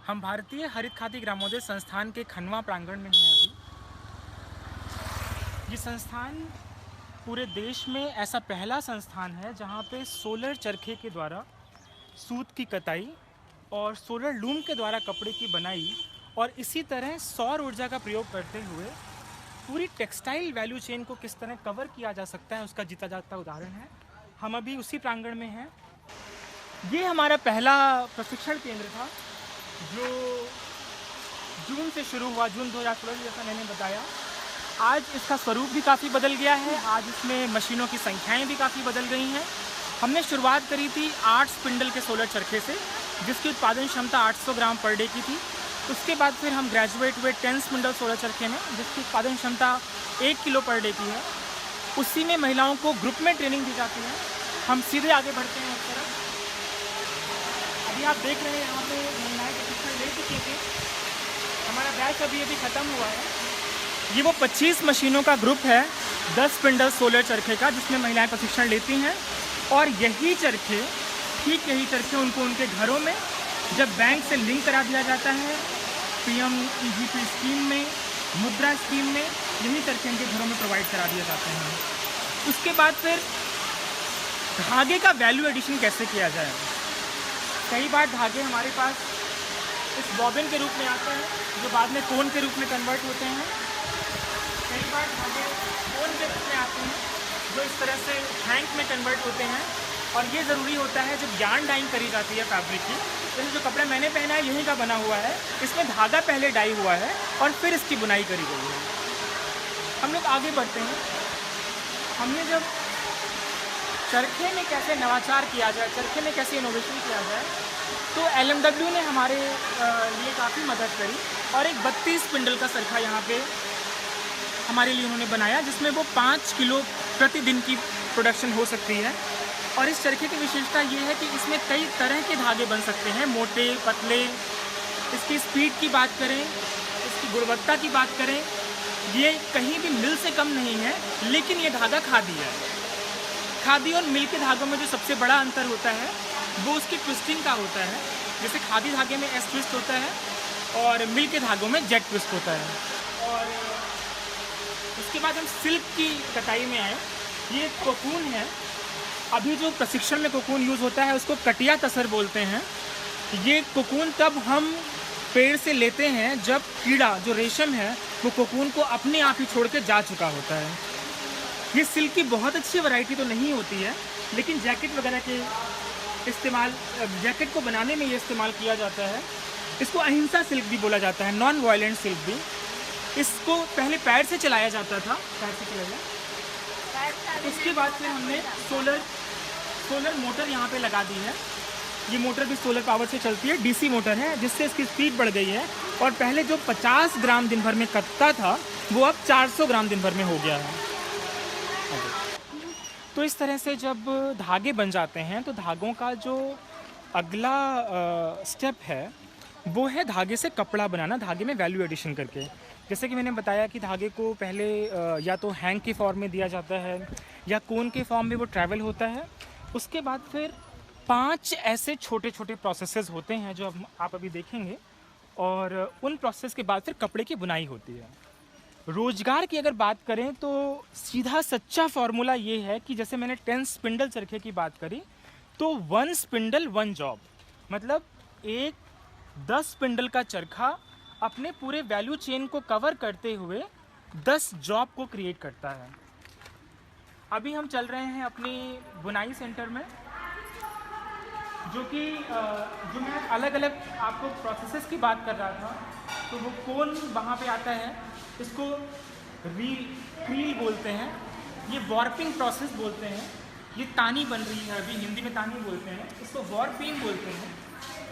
हम भारतीय हरित खादी ग्रामोदय संस्थान के खनवा प्रांगण में हैं अभी। ये संस्थान पूरे देश में ऐसा पहला संस्थान है जहाँ पे सोलर चरखे के द्वारा सूत की कताई और सोलर लूम के द्वारा कपड़े की बनाई और इसी तरह सौर ऊर्जा का प्रयोग करते हुए पूरी टेक्सटाइल वैल्यू चेन को किस तरह कवर किया जा सकता है उसका जीता जागता उदाहरण है। हम अभी उसी प्रांगण में हैं। ये हमारा पहला प्रशिक्षण केंद्र था जो जून से शुरू हुआ, जून 2016 जैसा मैंने बताया। आज इसका स्वरूप भी काफ़ी बदल गया है। आज इसमें मशीनों की संख्याएं भी काफ़ी बदल गई हैं। हमने शुरुआत करी थी 8 स्पिंडल के सोलर चरखे से, जिसकी उत्पादन क्षमता 800 ग्राम पर डे की थी। उसके बाद फिर हम ग्रेजुएट हुए 10 स्पिंडल सोलर चरखे में, जिसकी उत्पादन क्षमता 1 किलो पर डे की है। उसी में महिलाओं को ग्रुप में ट्रेनिंग दी जाती है। हम सीधे आगे बढ़ते हैं इस तरफ। अभी आप देख रहे हैं यहाँ पे महिलाएं प्रशिक्षण ले चुकी थी। हमारा बैच अभी ख़त्म हुआ है। ये वो 25 मशीनों का ग्रुप है 10 स्पिंडल सोलर चरखे का, जिसमें महिलाएं प्रशिक्षण लेती हैं। और यही चरखे, ठीक यही चरखे उनको उनके घरों में जब बैंक से लिंक करा दिया जाता है, PMEGP स्कीम में, मुद्रा स्कीम में, यही चरखे उनके घरों में प्रोवाइड करा दिए जाते हैं। उसके बाद फिर धागे का वैल्यू एडिशन कैसे किया जाए। कई बार धागे हमारे पास इस बॉबिन के रूप में आते हैं जो बाद में कोन के रूप में कन्वर्ट होते हैं। कई बार धागे कोन के रूप में आते हैं जो इस तरह से हैंक में कन्वर्ट होते हैं। और ये ज़रूरी होता है जब यार्न डाइंग करी जाती है फैब्रिक की। जैसे जो कपड़ा मैंने पहना है यहीं का बना हुआ है, इसमें धागा पहले डाई हुआ है और फिर इसकी बुनाई करी गई है। हम लोग आगे बढ़ते हैं। हमने जब चरखे में कैसे नवाचार किया जाए, चरखे में कैसे इनोवेशन किया जाए, तो LMW ने हमारे लिए काफ़ी मदद करी और एक 32 स्पिंडल का चरखा यहाँ पे हमारे लिए उन्होंने बनाया, जिसमें वो 5 किलो प्रतिदिन की प्रोडक्शन हो सकती है। और इस चरखे की विशेषता ये है कि इसमें कई तरह के धागे बन सकते हैं, मोटे, पतले। इसकी स्पीड की बात करें, इसकी गुणवत्ता की बात करें, ये कहीं भी मिल से कम नहीं है। लेकिन ये धागा खादी है। खादी और मिल के धागों में जो सबसे बड़ा अंतर होता है वो उसकी ट्विस्टिंग का होता है। जैसे खादी धागे में एस ट्विस्ट होता है और मिल के धागों में जेट ट्विस्ट होता है। और उसके बाद हम सिल्क की कटाई में आए। ये कोकून है। अभी जो प्रशिक्षण में कोकून यूज़ होता है उसको कटिया तसर बोलते हैं। ये कोकून तब हम पेड़ से लेते हैं जब कीड़ा जो रेशम है वो कोकून को अपने आप ही छोड़ के जा चुका होता है। ये सिल्क की बहुत अच्छी वैरायटी तो नहीं होती है, लेकिन जैकेट वगैरह के इस्तेमाल, जैकेट को बनाने में ये इस्तेमाल किया जाता है। इसको अहिंसा सिल्क भी बोला जाता है, नॉन वायलेंट सिल्क भी। इसको पहले पैर से चलाया जाता था, पैर से चलाया। उसके बाद फिर हमने सोलर मोटर यहाँ पे लगा दी है। ये मोटर भी सोलर पावर से चलती है, DC मोटर है, जिससे इसकी स्पीड बढ़ गई है। और पहले जो 50 ग्राम दिन भर में कटता था वो अब 400 ग्राम दिन भर में हो गया है। तो इस तरह से जब धागे बन जाते हैं तो धागों का जो अगला स्टेप है वो है धागे से कपड़ा बनाना, धागे में वैल्यू एडिशन करके। जैसे कि मैंने बताया कि धागे को पहले या तो हैंग की फॉर्म में दिया जाता है या कोन के फॉर्म में वो ट्रैवल होता है। उसके बाद फिर 5 ऐसे छोटे छोटे प्रोसेसेस होते हैं जो आप अभी देखेंगे। और उन प्रोसेस के बाद फिर कपड़े की बुनाई होती है। रोजगार की अगर बात करें तो सीधा सच्चा फॉर्मूला ये है कि जैसे मैंने 10 स्पिंडल चरखे की बात करी, तो 1 स्पिंडल 1 जॉब, मतलब एक 10 स्पिंडल का चरखा अपने पूरे वैल्यू चेन को कवर करते हुए 10 जॉब को क्रिएट करता है। अभी हम चल रहे हैं अपनी बुनाई सेंटर में, जो मैं अलग अलग आपको प्रोसेसेस की बात कर रहा था। तो वो कोन वहाँ पे आता है, इसको क्रील बोलते हैं, ये वॉर्पिंग प्रोसेस बोलते हैं। ये तानी बन रही है अभी, हिंदी में तानी बोलते हैं, इसको वॉर्पिंग बोलते हैं।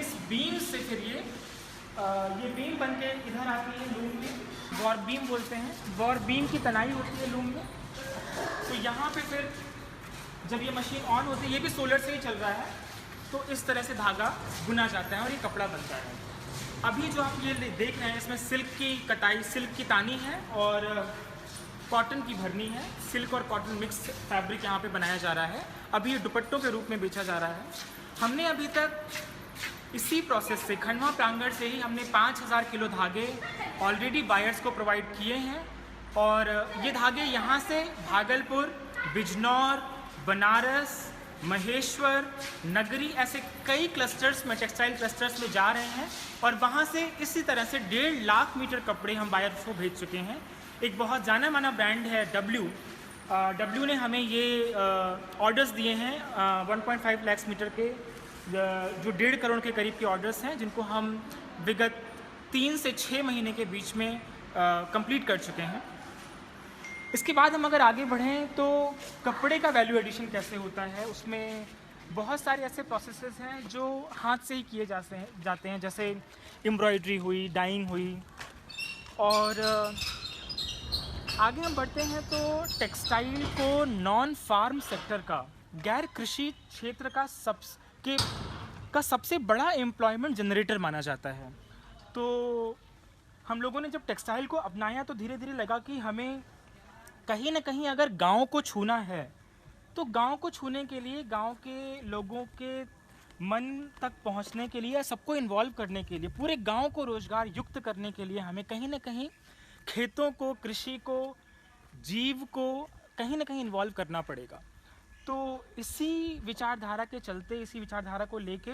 इस बीम से फिर ये बीम बन के इधर आती है लूम में, वॉर बीम बोलते हैं। वॉर बीम की तनाई होती है लूम में। तो यहाँ पे फिर जब ये मशीन ऑन होती है, ये भी सोलर से ही चल रहा है, तो इस तरह से धागा बुना जाता है और ये कपड़ा बनता है। अभी जो आप ये देख रहे हैं इसमें सिल्क की कटाई, सिल्क की तानी है और कॉटन की भरनी है। सिल्क और कॉटन मिक्स फैब्रिक यहाँ पे बनाया जा रहा है। अभी ये दुपट्टों के रूप में बेचा जा रहा है। हमने अभी तक इसी प्रोसेस से खंडवा प्रांगण से ही हमने 5000 किलो धागे ऑलरेडी बायर्स को प्रोवाइड किए हैं और ये धागे यहाँ से भागलपुर, बिजनौर, बनारस, महेश्वर, नगरी ऐसे कई क्लस्टर्स में, टेक्सटाइल क्लस्टर्स में जा रहे हैं और वहाँ से इसी तरह से 1.5 लाख मीटर कपड़े हम बायर्स को भेज चुके हैं। एक बहुत जाना माना ब्रांड है डब्ल्यू ने हमें ये ऑर्डर्स दिए हैं 1.5 लाख मीटर के, जो 1.5 करोड़ के करीब के ऑर्डर्स हैं, जिनको हम विगत 3 से 6 महीने के बीच में कंप्लीट कर चुके हैं। इसके बाद हम अगर आगे बढ़ें तो कपड़े का वैल्यू एडिशन कैसे होता है, उसमें बहुत सारे ऐसे प्रोसेसेस हैं जो हाथ से ही किए जाते हैं, जैसे एम्ब्रॉयडरी हुई, डाइंग हुई। और आगे हम बढ़ते हैं तो टेक्सटाइल को नॉन फार्म सेक्टर का, गैर कृषि क्षेत्र का सबसे बड़ा एम्प्लॉयमेंट जनरेटर माना जाता है। तो हम लोगों ने जब टेक्सटाइल को अपनाया तो धीरे धीरे लगा कि हमें कहीं ना कहीं अगर गांव को छूना है तो गांव को छूने के लिए, गांव के लोगों के मन तक पहुंचने के लिए, सबको इन्वॉल्व करने के लिए, पूरे गांव को रोजगार युक्त करने के लिए हमें कहीं ना कहीं खेतों को, कृषि को, जीव को कहीं ना कहीं इन्वॉल्व करना पड़ेगा। तो इसी विचारधारा के चलते, इसी विचारधारा को लेके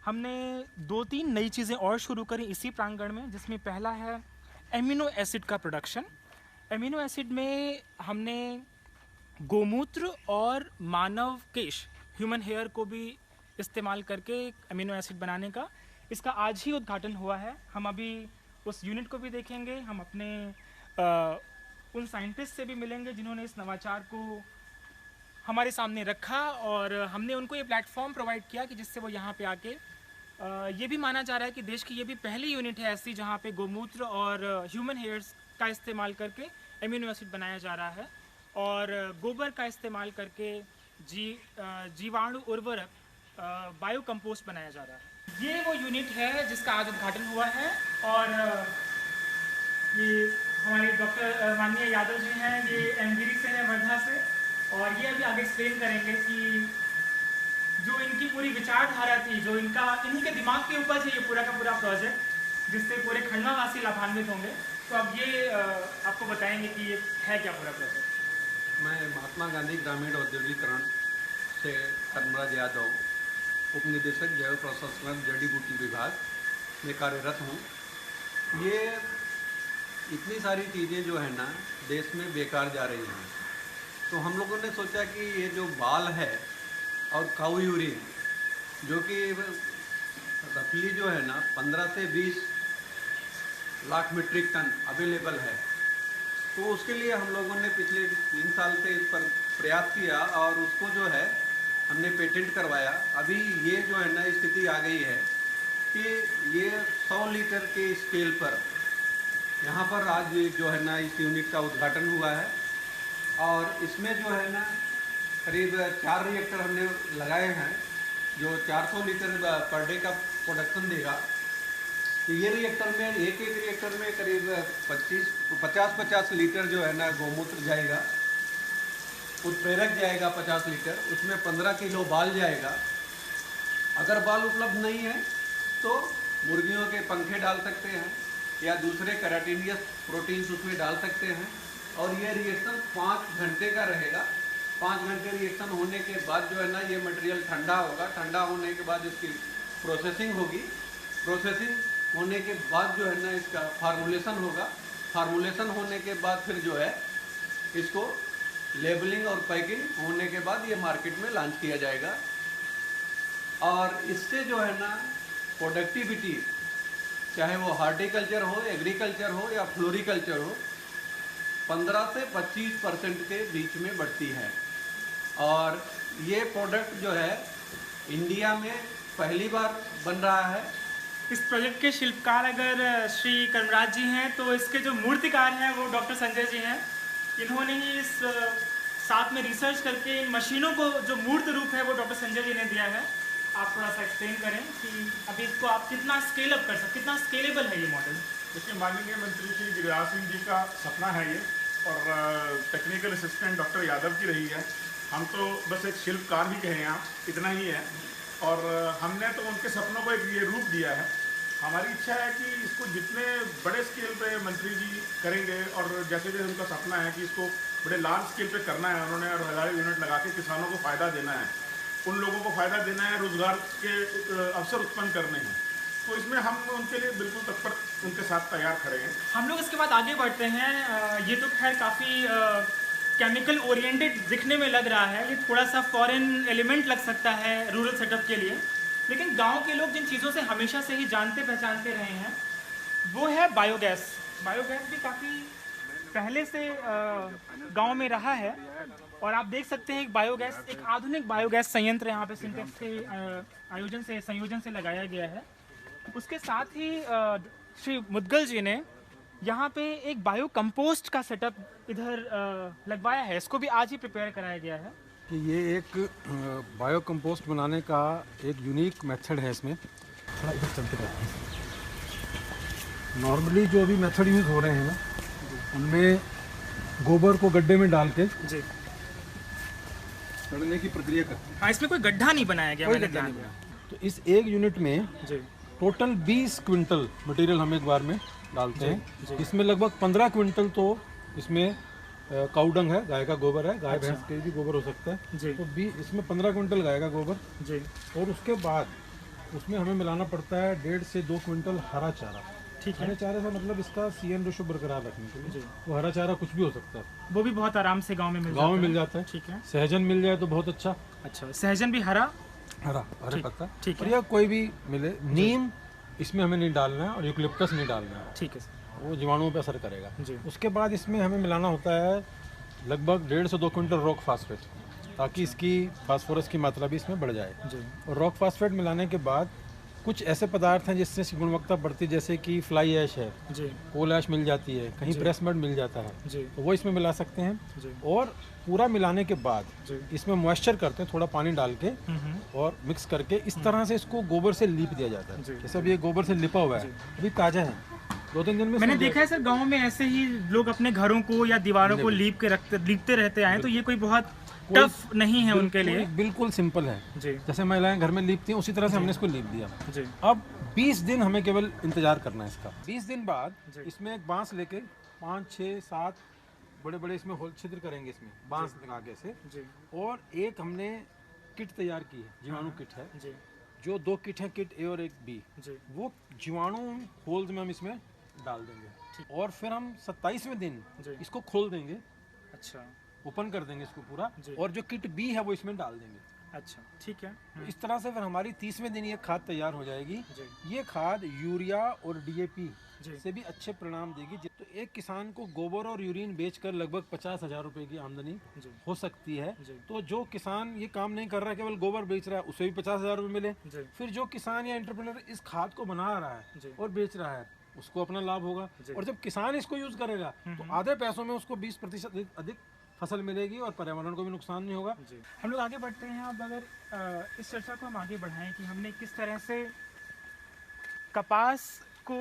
हमने 2-3 नई चीज़ें और शुरू करी इसी प्रांगण में, जिसमें पहला है एमिनो एसिड का प्रोडक्शन। एमिनो एसिड में हमने गोमूत्र और मानव केश, ह्यूमन हेयर को भी इस्तेमाल करके एमिनो एसिड बनाने का, इसका आज ही उद्घाटन हुआ है। हम अभी उस यूनिट को भी देखेंगे, हम अपने उन साइंटिस्ट से भी मिलेंगे जिन्होंने इस नवाचार को हमारे सामने रखा और हमने उनको ये प्लेटफॉर्म प्रोवाइड किया कि जिससे वो यहाँ पे आके, ये भी माना जा रहा है कि देश की ये भी पहली यूनिट है ऐसी जहाँ पे गोमूत्र और ह्यूमन हेयर्स का इस्तेमाल करके एमिनो एसिड बनाया जा रहा है और गोबर का इस्तेमाल करके जीवाणु उर्वरक बायो कंपोस्ट बनाया जा रहा है। ये वो यूनिट है जिसका आज उद्घाटन हुआ है और ये हमारे डॉक्टर माननीय यादव जी हैं, ये एमगिरी से हैं, वर्धा से, और ये अभी आगे एक्सप्लेन करेंगे कि जो इनकी पूरी विचारधारा थी, जो इनके दिमाग के ऊपर है ये पूरा का पूरा प्रोजेक्ट, जिससे पूरे खंडवा वासी लाभान्वित होंगे। तो अब ये आपको बताएंगे कि ये है क्या पूरा प्रोजेक्ट। मैं महात्मा गांधी ग्रामीण औद्योगिकरण से कर्मराज यादव, उप निदेशक जैव प्रसंस्करण जड़ी बूटी विभाग में कार्यरत हूँ। ये इतनी सारी चीज़ें जो है ना देश में बेकार जा रही हैं, तो हम लोगों ने सोचा कि ये जो बाल है और काऊ यूरिन, जो कि रफली जो है ना 15 से 20 लाख मीट्रिक टन अवेलेबल है, तो उसके लिए हम लोगों ने पिछले 3 साल से इस पर प्रयास किया और उसको जो है हमने पेटेंट करवाया। अभी ये जो है ना स्थिति आ गई है कि ये 100 लीटर के स्केल पर यहाँ पर आज जो है ना इस यूनिट का उद्घाटन हुआ है और इसमें जो है ना करीब 4 रिएक्टर हमने लगाए हैं जो 400 लीटर पर डे का प्रोडक्शन देगा। तो ये रिएक्टर में एक रिएक्टर में करीब 50 लीटर जो है ना गोमूत्र जाएगा, उत्प्रेरक जाएगा 50 लीटर, उसमें 15 किलो बाल जाएगा। अगर बाल उपलब्ध नहीं है तो मुर्गियों के पंखे डाल सकते हैं या दूसरे कैराटिनियस प्रोटीन्स उसमें डाल सकते हैं और ये रिएक्शन 5 घंटे का रहेगा। 5 घंटे रिएक्शन होने के बाद जो है ना ये मटेरियल ठंडा होगा। ठंडा होने के बाद इसकी प्रोसेसिंग होगी। प्रोसेसिंग होने के बाद जो है ना इसका फार्मूलेशन होगा। फार्मूलेशन होने के बाद फिर जो है इसको लेबलिंग और पैकिंग होने के बाद ये मार्केट में लॉन्च किया जाएगा। और इससे जो है ना प्रोडक्टिविटी, चाहे वो हार्टिकल्चर हो, एग्रीकल्चर हो या फ्लोरिकल्चर हो, 15 से 25% के बीच में बढ़ती है। और ये प्रोडक्ट जो है इंडिया में पहली बार बन रहा है। इस प्रोजेक्ट के शिल्पकार अगर श्री कर्मराज जी हैं तो इसके जो मूर्तिकार हैं वो डॉक्टर संजय जी हैं। इन्होंने ही इस साथ में रिसर्च करके इन मशीनों को जो मूर्त रूप है वो डॉक्टर संजय जी ने दिया है। आप थोड़ा सा एक्सप्लेन करें कि अभी इसको आप कितना स्केल अप कर सकते, कितना स्केलेबल है ये मॉडल। देखिए, माननीय मंत्री श्री गिरिराज सिंह जी का सपना है ये और टेक्निकल असिस्टेंट डॉक्टर यादव की रही है। हम तो बस एक शिल्पकार ही कहें, आप इतना ही है। और हमने तो उनके सपनों को एक ये रूप दिया है। हमारी इच्छा है कि इसको जितने बड़े स्केल पे मंत्री जी करेंगे, और जैसे जैसे उनका सपना है कि इसको बड़े लार्ज स्केल पे करना है उन्होंने, और हज़ारों यूनिट लगा के किसानों को फ़ायदा देना है, उन लोगों को फ़ायदा देना है, रोज़गार के अवसर उत्पन्न करने हैं, तो इसमें हम उनके लिए बिल्कुल तत्पर उनके साथ तैयार खड़े हैं। हम लोग इसके बाद आगे बढ़ते हैं। ये तो खैर काफ़ी केमिकल ओरिएंटेड दिखने में लग रहा है, ये थोड़ा सा फॉरेन एलिमेंट लग सकता है रूरल सेटअप के लिए, लेकिन गांव के लोग जिन चीज़ों से हमेशा से ही जानते पहचानते रहे हैं वो है बायोगैस। बायोगैस भी काफ़ी पहले से गांव में रहा है, और आप देख सकते हैं एक आधुनिक बायोगैस संयंत्र यहाँ पे सिंटेक्स के संयोजन से लगाया गया है। उसके साथ ही श्री मुदगल जी ने यहाँ पे एक बायो कंपोस्ट का सेटअप इधर लगवाया है, इसको भी आज ही प्रिपेयर कराया गया है। कि ये एक बायो कंपोस्ट बनाने का एक यूनिक मेथड है। इसमें थोड़ा इधर चलते रहते हैं। नॉर्मली जो अभी मेथड यूज़ हो रहे हैं ना, उनमें गोबर को गड्ढे में डाल के जी सड़ने की प्रक्रिया करते हैं। हाँ, इसमें कोई गड्ढा नहीं बनाया गया, कोई मैंने गड्ढा ध्यान नहीं दिया। तो इस एक यूनिट में जी टोटल 20 क्विंटल मटेरियल हम एक बार में डालते हैं। इसमें लगभग 15 क्विंटल तो इसमें काउडंग है, गाय का गोबर है, गाय भैंस के भी गोबर हो सकता है। जी तो इसमें 15 क्विंटल गाय का गोबर, जी और उसके बाद उसमें हमें मिलाना पड़ता है 1.5 से 2 क्विंटल हरा चारा। ठीक है। हरे चारे का मतलब इसका CN रेशो बरकरार रखने के लिए। वो हरा चारा कुछ भी हो सकता है, वो भी बहुत आराम से गांव में मिल जाता है। ठीक है। सहजन मिल जाए तो बहुत अच्छा। अच्छा, सहजन भी हरा हरे पत्ता, ठीक है। और या कोई भी मिले। नीम इसमें हमें नहीं डालना है, और यूकलिप्टस नहीं डालना है, ठीक है सर। वो जीवाणुओं पे असर करेगा। जी उसके बाद इसमें हमें मिलाना होता है लगभग 1.5 से 2 क्विंटल रॉक फास्फेट, ताकि इसकी फास्फोरस की मात्रा भी इसमें बढ़ जाए। जी और रॉक फास्फेट मिलाने के बाद कुछ ऐसे पदार्थ हैं जिससे इसकी गुणवत्ता बढ़ती है, जैसे कि फ्लाई ऐश है, जी कोल ऐश मिल जाती है, कहीं प्रेस मड मिल जाता है, जी तो वो इसमें मिला सकते हैं। जी और पूरा मिलाने के बाद जी इसमें मॉइस्चर करते हैं, थोड़ा पानी डाल के और मिक्स करके इस तरह से इसको गोबर से लीप दिया जाता है। जैसे अभी ये गोबर से लिपा हुआ है, अभी ताज़ा है, 2-3 दिन में मैंने देखा है सर गांव में ऐसे ही लोग अपने घरों को या दीवारों को लीपते रहते आए, तो ये कोई बहुत टफ नहीं है उनके लिए, बिल्कुल सिंपल है। जी जैसे महिलाएं घर में लीपती हैं उसी तरह से हमने इसको लीप दिया। जी अब 20 दिन हमें केवल इंतजार करना है इसका। 20 दिन बाद इसमें एक बांस लेके 5, 6, 7 बड़े बड़े इसमें होल छिद्र करेंगे, इसमें बांस लगा के से। जी और एक हमने किट तैयार की है, जीवाणु किट है, जी जो 2 किट है, किट A और एक B। जी वो जीवाणु होल्स में हम इसमें डाल देंगे, और फिर हम 27वें दिन इसको खोल देंगे, अच्छा ओपन कर देंगे इसको पूरा, जी। और जो किट B है वो इसमें डाल देंगे। अच्छा, ठीक है। तो इस तरह से फिर हमारी 30वें दिन ये खाद तैयार हो जाएगी। जी ये खाद यूरिया और DAP जी से भी अच्छे परिणाम देगी। तो एक किसान को गोबर और यूरिन बेचकर लगभग 50,000 रुपए की आमदनी जी हो सकती है। जी तो जो किसान ये काम नहीं कर रहा है, केवल गोबर बेच रहा है, उसे भी 50,000 रुपये मिले। जी फिर जो किसान या एंटरप्रेन्योर इस खाद को बना रहा है जी और बेच रहा है, उसको अपना लाभ होगा। और जब किसान इसको यूज करेगा तो आधे पैसों में उसको 20% अधिक फसल मिलेगी, और पर्यावरण को भी नुकसान नहीं होगा। जी हम लोग आगे बढ़ते हैं। अब अगर इस चर्चा को हम आगे बढ़ाएं कि हमने किस तरह से कपास को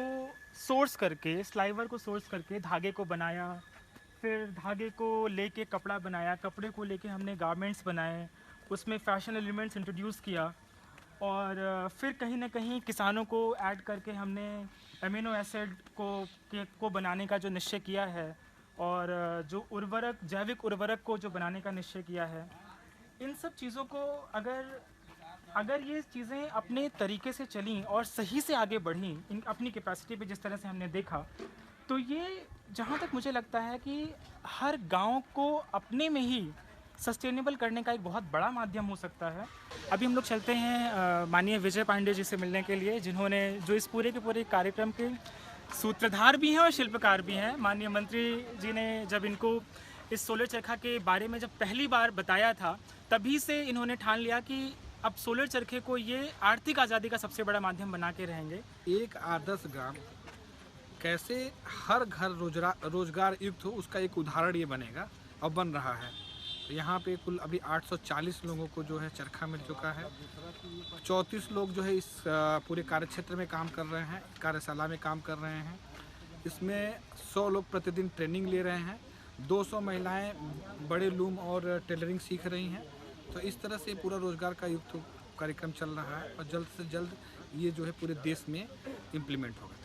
सोर्स करके, स्लाइवर को सोर्स करके धागे को बनाया, फिर धागे को लेके कपड़ा बनाया, कपड़े को लेके हमने गारमेंट्स बनाए, उसमें फैशन एलिमेंट्स इंट्रोड्यूस किया, और फिर कहीं ना कहीं किसानों को ऐड करके हमने अमीनो एसिड को बनाने का जो निश्चय किया है, और जो जैविक उर्वरक को जो बनाने का निश्चय किया है। इन सब चीज़ों को अगर ये चीज़ें अपने तरीके से चलीं और सही से आगे बढ़ीं, अपनी कैपेसिटी पे जिस तरह से हमने देखा, तो ये जहाँ तक मुझे लगता है कि हर गांव को अपने में ही सस्टेनेबल करने का एक बहुत बड़ा माध्यम हो सकता है। अभी हम लोग चलते हैं माननीय विजय पांडे जी से मिलने के लिए, जिन्होंने जो इस पूरे के पूरे कार्यक्रम के सूत्रधार भी हैं और शिल्पकार भी हैं। माननीय मंत्री जी ने जब इनको इस सोलर चरखा के बारे में जब पहली बार बताया था, तभी से इन्होंने ठान लिया कि अब सोलर चरखे को ये आर्थिक आज़ादी का सबसे बड़ा माध्यम बना के रहेंगे। एक आदर्श ग्राम कैसे हर घर रोजगार युक्त हो, उसका एक उदाहरण ये बनेगा और बन रहा है। तो यहाँ पे कुल अभी 840 लोगों को जो है चरखा मिल चुका है। 34 लोग जो है इस पूरे कार्यक्षेत्र में काम कर रहे हैं, कार्यशाला में काम कर रहे हैं। इसमें 100 लोग प्रतिदिन ट्रेनिंग ले रहे हैं। 200 महिलाएं बड़े लूम और टेलरिंग सीख रही हैं। तो इस तरह से पूरा रोजगार का युक्त कार्यक्रम चल रहा है और जल्द से जल्द ये जो है पूरे देश में इम्प्लीमेंट होगा।